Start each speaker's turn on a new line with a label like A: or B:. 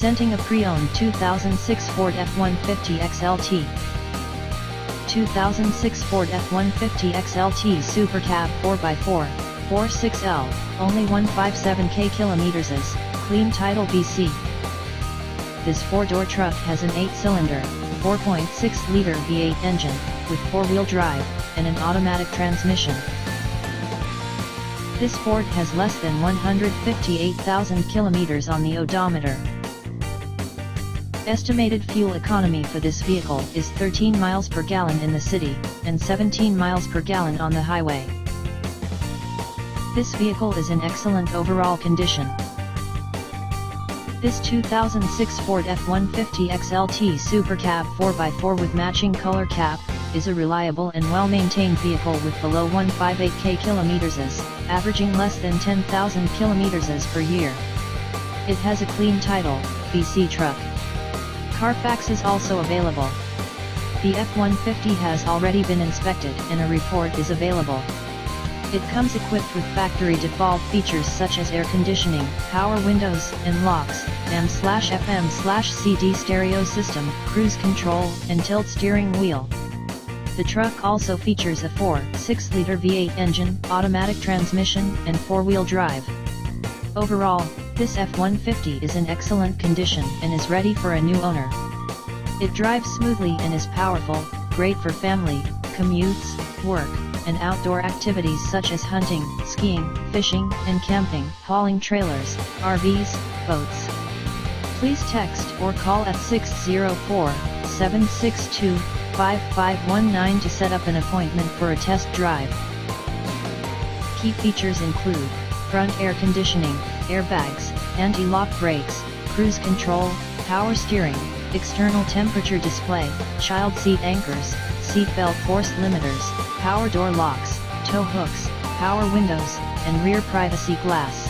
A: Presenting a pre-owned 2006 Ford F-150 XLT. 2006 Ford F-150 XLT SuperCab 4x4, 46L, only 157k kilometers is, clean title BC. This four-door truck has an 8-cylinder, 4.6-liter V8 engine, with four-wheel drive, and an automatic transmission. This Ford has less than 158,000 kilometers on the odometer. Estimated fuel economy for this vehicle is 13 miles per gallon in the city, and 17 miles per gallon on the highway. This vehicle is in excellent overall condition. This 2006 Ford F-150 XLT SuperCab 4x4 with matching color cap, is a reliable and well-maintained vehicle with below 158k kilometers, averaging less than 10,000 kilometers per year. It has a clean title, BC truck. Carfax is also available. The F-150 has already been inspected and a report is available. It comes equipped with factory default features such as air conditioning, power windows and locks, AM/FM/CD stereo system, cruise control, and tilt steering wheel. The truck also features a 4.6-liter V8 engine, automatic transmission, and four-wheel drive. Overall, this F-150 is in excellent condition and is ready for a new owner. It drives smoothly and is powerful, great for family, commutes, work, and outdoor activities such as hunting, skiing, fishing, and camping, hauling trailers, RVs, boats. Please text or call at 604-762-5519 to set up an appointment for a test drive. Key features include front air conditioning, airbags, anti-lock brakes, cruise control, power steering, external temperature display, child seat anchors, seat belt force limiters, power door locks, tow hooks, power windows, and rear privacy glass.